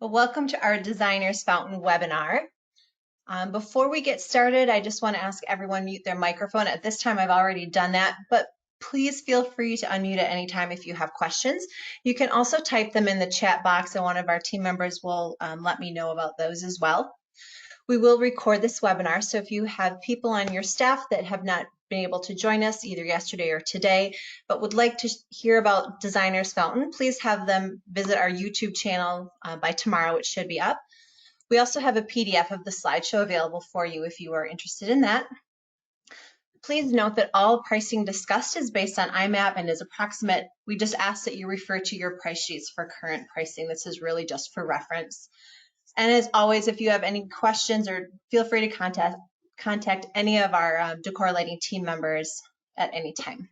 Well, welcome to our Designer's Fountain webinar. Before we get started, I just want to ask everyone mute their microphone. At this time, I've already done that, but please feel free to unmute at any time if you have questions. You can also type them in the chat box and one of our team members will let me know about those as well. We will record this webinar, so if you have people on your staff that have not been able to join us either yesterday or today, but would like to hear about Designer's Fountain, please have them visit our YouTube channel by tomorrow. It should be up. We also have a PDF of the slideshow available for you if you are interested in that. Please note that all pricing discussed is based on IMAP and is approximate. We just ask that you refer to your price sheets for current pricing. This is really just for reference. And as always, if you have any questions, or feel free to contact any of our decor lighting team members at any time.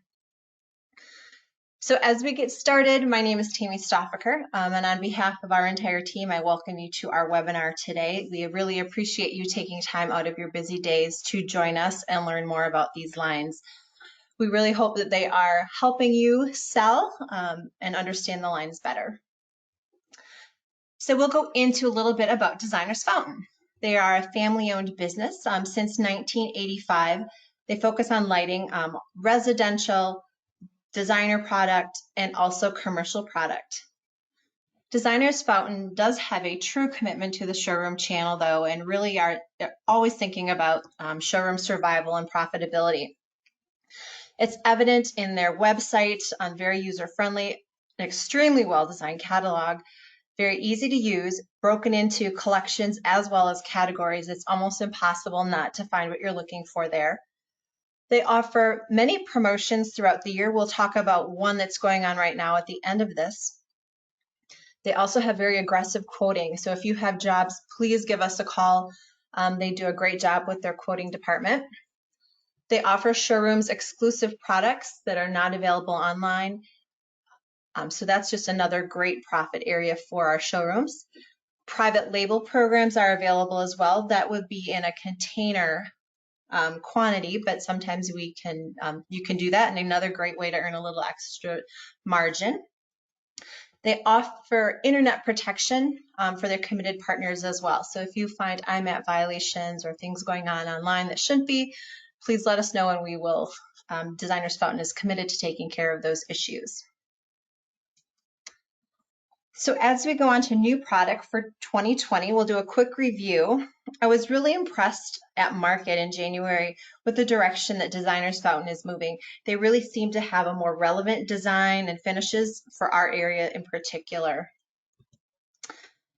So as we get started, my name is Tammy Stoffaker, and on behalf of our entire team, I welcome you to our webinar today. We really appreciate you taking time out of your busy days to join us and learn more about these lines. We really hope that they are helping you sell and understand the lines better. So we'll go into a little bit about Designer's Fountain. They are a family-owned business since 1985. They focus on lighting, residential, designer product, and also commercial product. Designer's Fountain does have a true commitment to the showroom channel though, and really are always thinking about showroom survival and profitability. It's evident in their website, very user-friendly, an extremely well-designed catalog, very easy to use, broken into collections as well as categories. It's almost impossible not to find what you're looking for there. They offer many promotions throughout the year. We'll talk about one that's going on right now at the end of this. They also have very aggressive quoting. So if you have jobs, please give us a call. They do a great job with their quoting department. They offer showrooms exclusive products that are not available online. So that's just another great profit area for our showrooms. Private label programs are available as well. That would be in a container quantity, but sometimes we can you can do that, and another great way to earn a little extra margin. They offer internet protection for their committed partners as well. So if you find IMAP violations or things going on online that shouldn't be, please let us know and we will. Designer's Fountain is committed to taking care of those issues. So as we go on to new product for 2020, we'll do a quick review. I was really impressed at market in January with the direction that Designer's Fountain is moving. They really seem to have a more relevant design and finishes for our area in particular.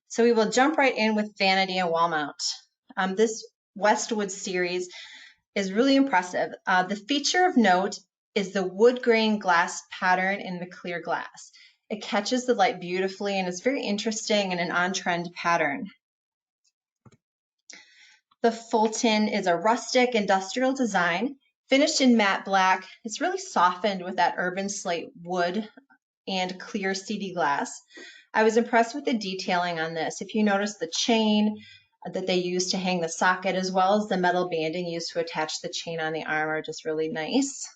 So we will jump right in with Vanity and Wall Mount. This Westwood series is really impressive. The feature of note is the wood grain glass pattern in the clear glass. It catches the light beautifully and is very interesting and an on-trend pattern. The Fulton is a rustic industrial design, finished in matte black. It's really softened with that urban slate wood and clear CD glass. I was impressed with the detailing on this. If you notice the chain that they use to hang the socket, as well as the metal banding used to attach the chain on the arm, are just really nice.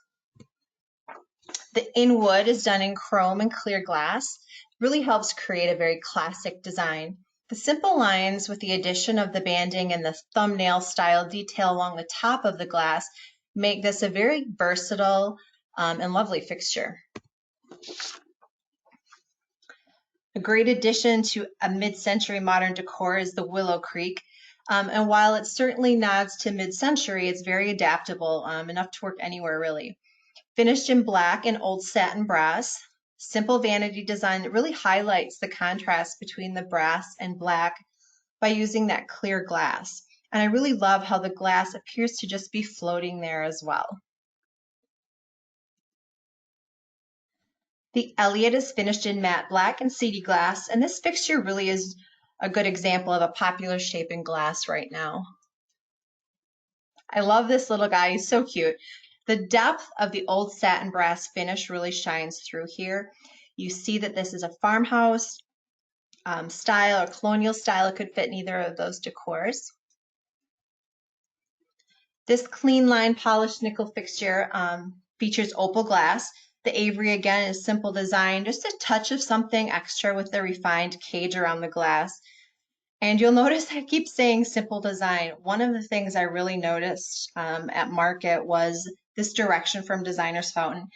The in wood is done in chrome and clear glass. Really helps create a very classic design. The simple lines with the addition of the banding and the thumbnail style detail along the top of the glass make this a very versatile and lovely fixture. A great addition to a mid-century modern decor is the Willow Creek. And while it certainly nods to mid-century, it's very adaptable, enough to work anywhere really. Finished in black and old satin brass, simple vanity design that really highlights the contrast between the brass and black by using that clear glass. And I really love how the glass appears to just be floating there as well. The Elliott is finished in matte black and CD glass, and this fixture really is a good example of a popular shape in glass right now. I love this little guy, he's so cute. The depth of the old satin brass finish really shines through here. You see that this is a farmhouse style or colonial style. It could fit in either of those decors. This clean line polished nickel fixture features opal glass. The Avery again is simple design, just a touch of something extra with the refined cage around the glass. And you'll notice I keep saying simple design. One of the things I really noticed at market was this direction from Designer's Fountain.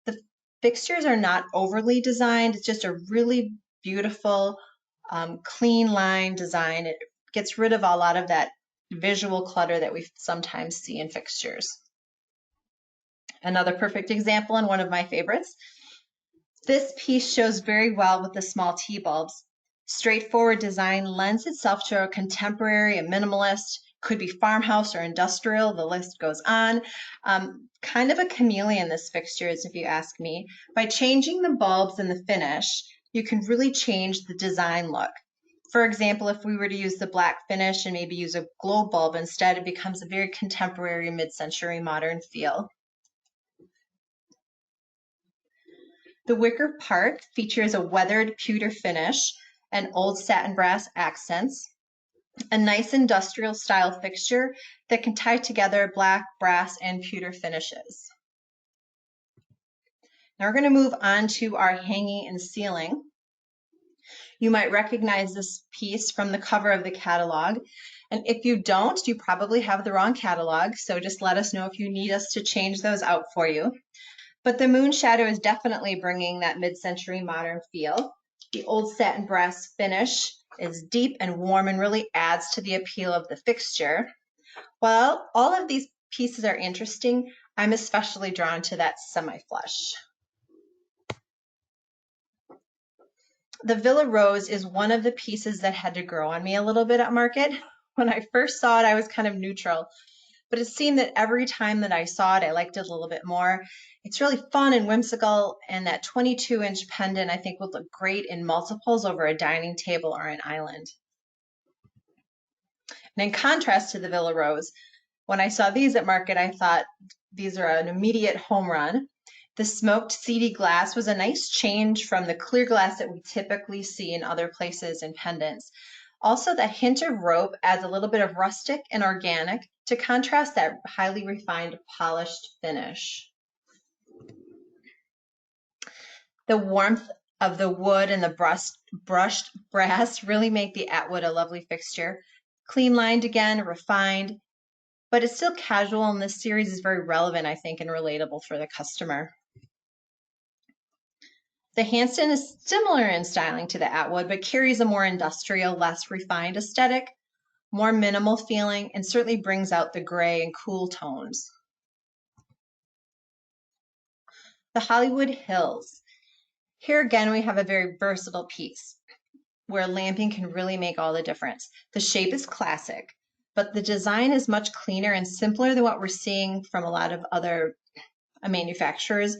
The fixtures are not overly designed. It's just a really beautiful, clean line design. It gets rid of a lot of that visual clutter that we sometimes see in fixtures. Another perfect example and one of my favorites. This piece shows very well with the small tea bulbs. Straightforward design lends itself to a contemporary, a minimalist, could be farmhouse or industrial, the list goes on. Kind of a chameleon, this fixture is, if you ask me. By changing the bulbs and the finish, you can really change the design look. For example, if we were to use the black finish and maybe use a glow bulb instead, it becomes a very contemporary mid-century modern feel. The wicker part features a weathered pewter finish and old satin brass accents, a nice industrial style fixture that can tie together black, brass, and pewter finishes. Now we're going to move on to our hanging and ceiling. You might recognize this piece from the cover of the catalog. And if you don't, you probably have the wrong catalog, so just let us know if you need us to change those out for you. But the moon shadow is definitely bringing that mid-century modern feel. The old satin brass finish is deep and warm and really adds to the appeal of the fixture. While all of these pieces are interesting, I'm especially drawn to that semi-flush. The Villa Rose is one of the pieces that had to grow on me a little bit at market. When I first saw it, I was kind of neutral, but it seemed that every time that I saw it, I liked it a little bit more. It's really fun and whimsical, and that 22-inch pendant I think would look great in multiples over a dining table or an island. And in contrast to the Villa Rose, when I saw these at market, I thought these are an immediate home run. The smoked seedy glass was a nice change from the clear glass that we typically see in other places in pendants. Also, that hint of rope adds a little bit of rustic and organic to contrast that highly refined, polished finish. The warmth of the wood and the brushed brass really make the Atwood a lovely fixture. Clean lined again, refined, but it's still casual, and this series is very relevant, I think, and relatable for the customer. The handstand is similar in styling to the Atwood, but carries a more industrial, less refined aesthetic, more minimal feeling, and certainly brings out the gray and cool tones. The Hollywood Hills. Here again, we have a very versatile piece where lamping can really make all the difference. The shape is classic, but the design is much cleaner and simpler than what we're seeing from a lot of other manufacturers,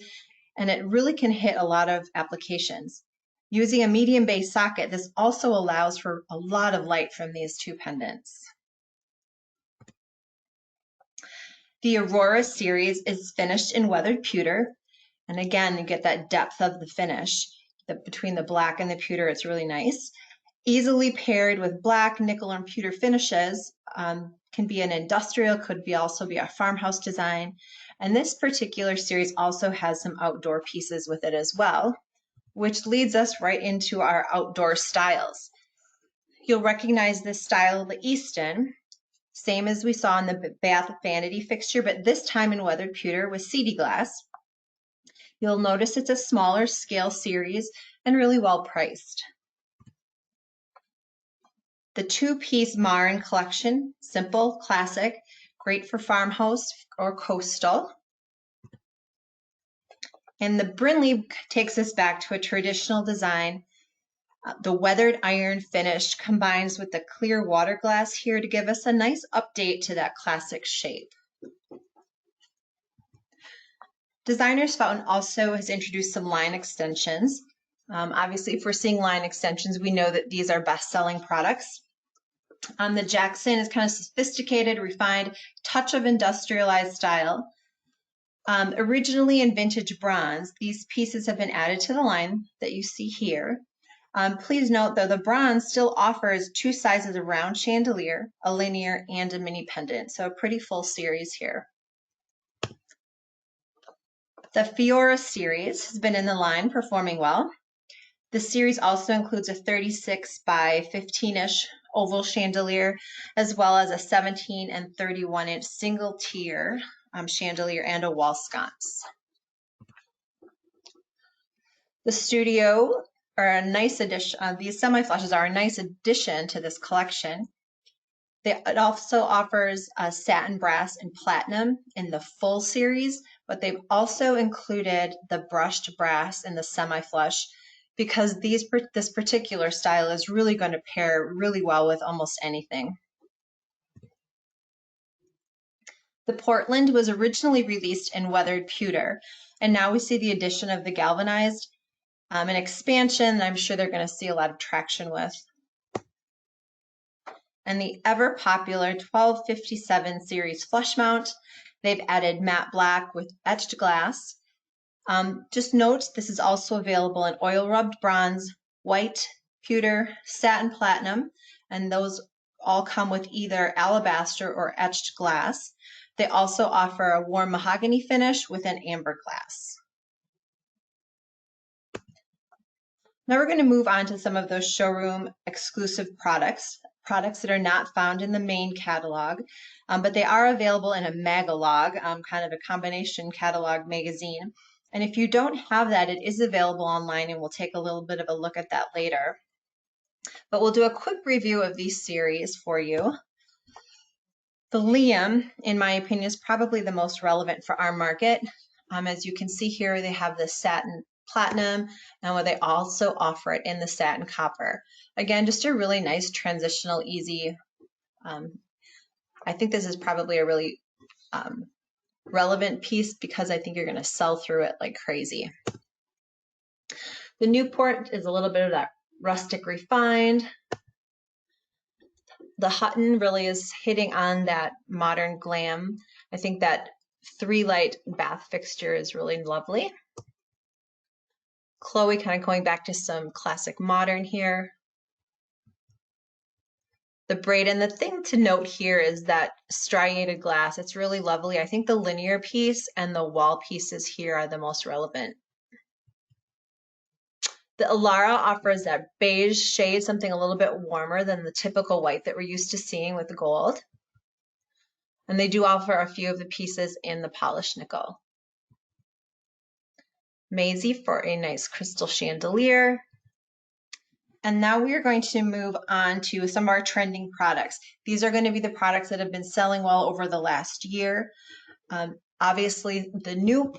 and it really can hit a lot of applications. Using a medium base socket, this also allows for a lot of light from these two pendants. The Aurora series is finished in weathered pewter, and again, you get that depth of the finish. Between the black and the pewter, it's really nice. Easily paired with black, nickel, and pewter finishes, can be an industrial, could be also be a farmhouse design. And this particular series also has some outdoor pieces with it as well, which leads us right into our outdoor styles. You'll recognize this style of the Easton, same as we saw in the Bath Vanity fixture, but this time in weathered pewter with CD glass. You'll notice it's a smaller scale series and really well priced. The two-piece Marin collection, simple, classic, great for farmhouse or coastal. And the Brinley takes us back to a traditional design. The weathered iron finish combines with the clear water glass here to give us a nice update to that classic shape. Designer's Fountain also has introduced some line extensions. Obviously, if we're seeing line extensions, we know that these are best-selling products. The Jackson is kind of sophisticated, refined, touch of industrialized style. Originally in vintage bronze, these pieces have been added to the line that you see here. Please note, though, the bronze still offers two sizes of round chandelier, a linear, and a mini pendant, so a pretty full series here. The Fiora series has been in the line, performing well. The series also includes a 36 by 15-ish oval chandelier, as well as a 17 and 31-inch single tier chandelier and a wall sconce. The studio are a nice addition. These semi-flushes are a nice addition to this collection. It also offers satin, brass, and platinum in the full series, but they've also included the brushed brass in the semi-flush because this particular style is really going to pair really well with almost anything. The Portland was originally released in weathered pewter, and now we see the addition of the galvanized, an expansion that I'm sure they're going to see a lot of traction with. And the ever popular 1257 series flush mount. They've added matte black with etched glass. Just note, this is also available in oil rubbed bronze, white, pewter, satin platinum, and those all come with either alabaster or etched glass. They also offer a warm mahogany finish with an amber glass. Now we're going to move on to some of those showroom exclusive products that are not found in the main catalog, but they are available in a magalog, kind of a combination catalog magazine. And if you don't have that, it is available online, and we'll take a little bit of a look at that later. But we'll do a quick review of these series for you. The Liam, in my opinion, is probably the most relevant for our market. As you can see here, they have the satin platinum, and where they also offer it in the satin copper. Again, just a really nice transitional, easy. I think this is probably a really relevant piece because I think you're going to sell through it like crazy. The Newport is a little bit of that rustic refined. The Hutton really is hitting on that modern glam. I think that 3-light bath fixture is really lovely. Chloe kind of going back to some classic modern here. The braid, and the thing to note here is that striated glass. It's really lovely. I think the linear piece and the wall pieces here are the most relevant. The Alara offers that beige shade, something a little bit warmer than the typical white that we're used to seeing with the gold. And they do offer a few of the pieces in the polished nickel. Maisie for a nice crystal chandelier. And now we are going to move on to some of our trending products. These are going to be the products that have been selling well over the last year. Obviously, the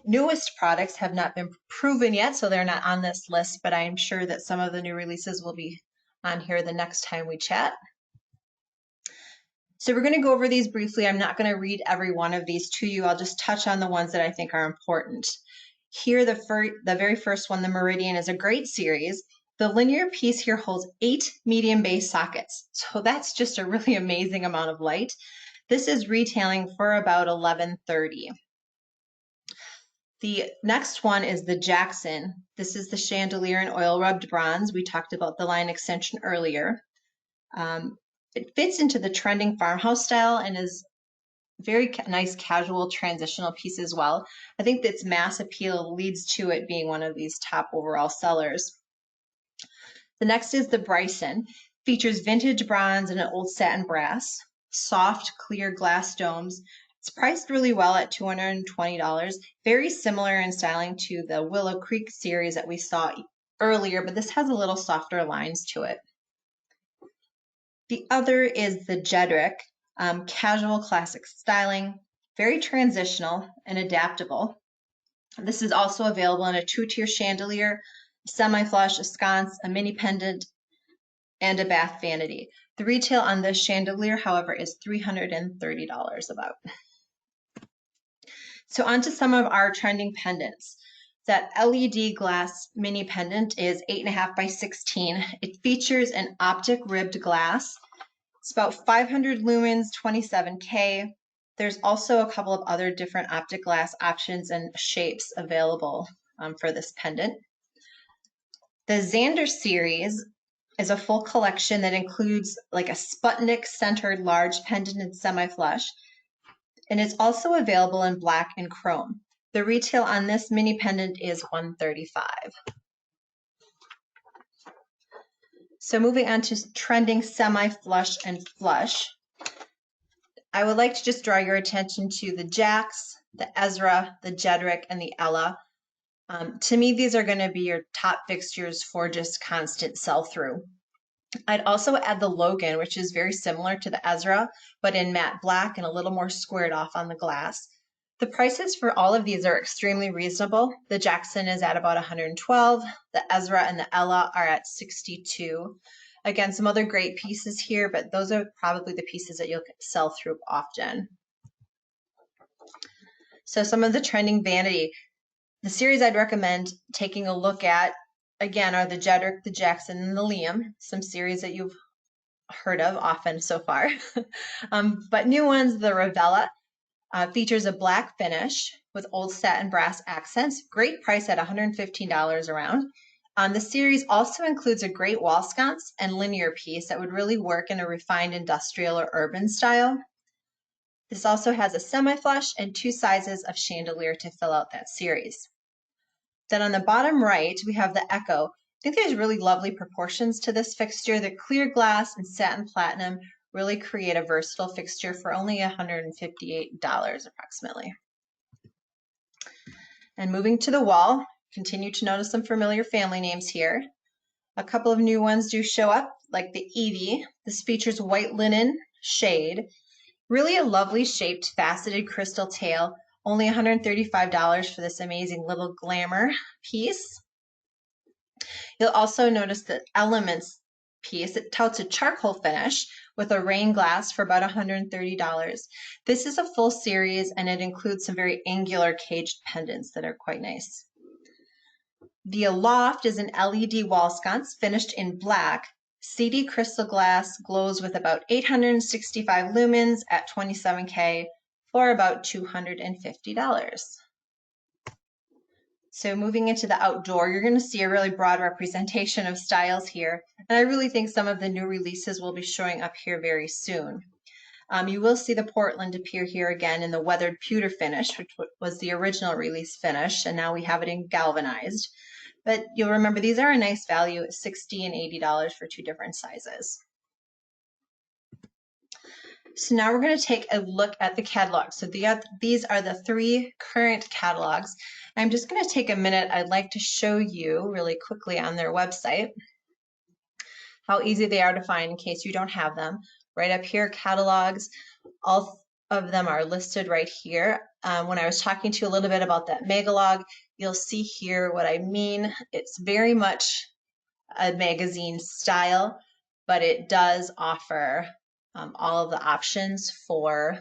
newest products have not been proven yet, so they're not on this list, but I'm sure that some of the new releases will be on here the next time we chat. So we're going to go over these briefly. I'm not going to read every one of these to you. I'll just touch on the ones that I think are important. Here, the very first one, the Meridian, is a great series. The linear piece here holds 8 medium base sockets. So that's just a really amazing amount of light. This is retailing for about $11.30. The next one is the Jackson. This is the chandelier in oil rubbed bronze. We talked about the line extension earlier. It fits into the trending farmhouse style and is very nice casual transitional piece as well. I think its mass appeal leads to it being one of these top overall sellers. The next is the Bryson. Features vintage bronze and an old satin brass, soft, clear glass domes. It's priced really well at $220, very similar in styling to the Willow Creek series that we saw earlier, but this has a little softer lines to it. The other is the Jedrick, casual classic styling, very transitional and adaptable. This is also available in a 2-tier chandelier, semi-flush, a sconce, a mini pendant, and a bath vanity. The retail on this chandelier, however, is $330 about. So on to some of our trending pendants. That LED glass mini pendant is 8.5 by 16. It features an optic ribbed glass. It's about 500 lumens, 27K. There's also a couple of other different optic glass options and shapes available for this pendant. The Xander series is a full collection that includes like a Sputnik centered large pendant and semi-flush. And it's also available in black and chrome. The retail on this mini pendant is $135. So moving on to trending semi-flush and flush, I would like to just draw your attention to the Jax, the Ezra, the Jedrick, and the Ella. To me, these are going to be your top fixtures for just constant sell-through. I'd also add the Logan, which is very similar to the Ezra, but in matte black and a little more squared off on the glass. The prices for all of these are extremely reasonable. The Jackson is at about 112, the Ezra and the Ella are at 62. Again, some other great pieces here, but those are probably the pieces that you'll sell through often. So some of the trending vanity. The series I'd recommend taking a look at, again, are the Jedrick, the Jackson, and the Liam, some series that you've heard of often so far. But new ones, the Ravella, features a black finish with old satin brass accents. Great price at $115 around. The series also includes a great wall sconce and linear piece that would really work in a refined industrial or urban style. This also has a semi-flush and 2 sizes of chandelier to fill out that series. Then on the bottom right, we have the Echo. I think there's really lovely proportions to this fixture. The clear glass and satin platinum really create a versatile fixture for only $158 approximately. And moving to the wall, continue to notice some familiar family names here. A couple of new ones do show up, like the Evie. This features white linen shade. Really a lovely shaped faceted crystal tail. Only $135 for this amazing little glamour piece. You'll also notice the Elements piece. It touts a charcoal finish with a rain glass for about $130. This is a full series and it includes some very angular caged pendants that are quite nice. The Aloft is an LED wall sconce finished in black. CD crystal glass glows with about 865 lumens at 27K for about $250. So moving into the outdoor, you're going to see a really broad representation of styles here. And I really think some of the new releases will be showing up here very soon. You will see the Portland appear here again in the weathered pewter finish, which was the original release finish, and now we have it in galvanized. But you'll remember these are a nice value at $60 and $80 for 2 different sizes. So now we're going to take a look at the catalog. So these are the 3 current catalogs. I'm just going to take a minute. I'd like to show you really quickly on their website how easy they are to find in case you don't have them. Right up here, catalogs, all of them are listed right here. When I was talking to you a little bit about that Megalog, you'll see here what I mean. It's very much a magazine style, but it does offer all of the options for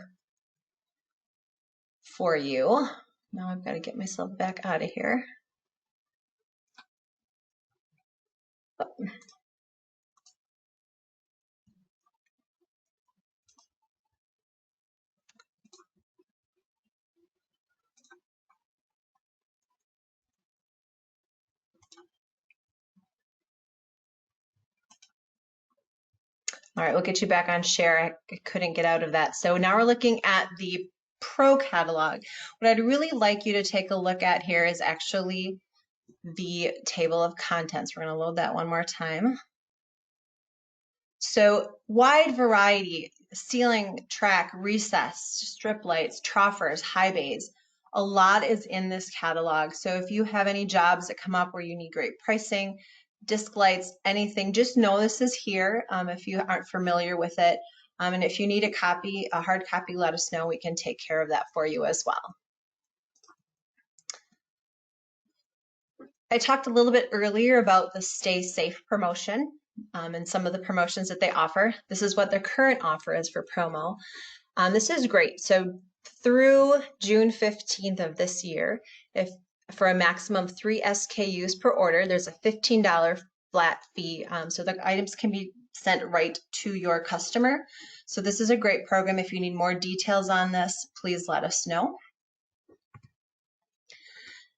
you. Now I've got to get myself back out of here. All right, we'll get you back on share. I couldn't get out of that. So now we're looking at the Pro catalog. What I'd really like you to take a look at here is actually the table of contents. We're going to load that one more time. So wide variety, ceiling, track, recessed, strip lights, troffers, high bays. A lot is in this catalog. So if you have any jobs that come up where you need great pricing, disc lights, anything, just know this is here if you aren't familiar with it. And if you need a copy, a hard copy, let us know. We can take care of that for you as well. I talked a little bit earlier about the Stay Safe promotion and some of the promotions that they offer. This is what their current offer is for promo. This is great. So through June 15th of this year, if for a maximum of 3 SKUs per order, there's a $15 flat fee. So the items can be sent right to your customer. So this is a great program. If you need more details on this, please let us know.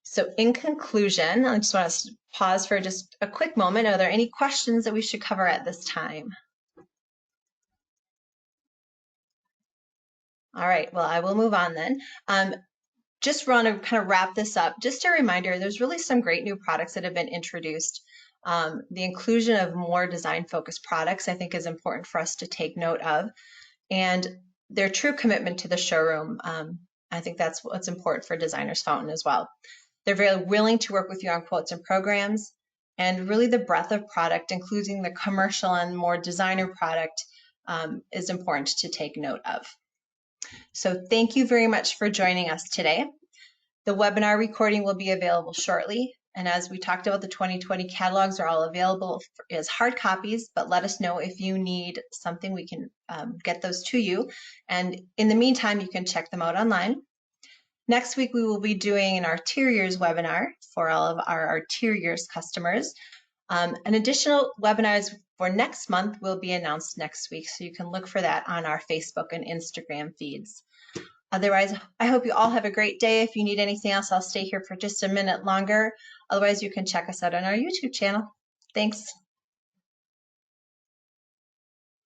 So in conclusion, I just want to pause for just a quick moment. Are there any questions that we should cover at this time? All right, well, I will move on then. Just want to kind of wrap this up. Just a reminder, there's really some great new products that have been introduced. The inclusion of more design-focused products, I think, is important for us to take note of, and their true commitment to the showroom. I think that's what's important for Designers Fountain as well. They're very willing to work with you on quotes and programs, and really the breadth of product, including the commercial and more designer product, is important to take note of. So thank you very much for joining us today. The webinar recording will be available shortly. And as we talked about, the 2020 catalogs are all available as hard copies, but let us know if you need something. We can get those to you. And in the meantime, you can check them out online. Next week, we will be doing an Arteriors webinar for all of our Arteriors customers. An additional webinars for next month will be announced next week, so you can look for that on our Facebook and Instagram feeds. Otherwise, I hope you all have a great day. If you need anything else, I'll stay here for just a minute longer. Otherwise, you can check us out on our YouTube channel. Thanks.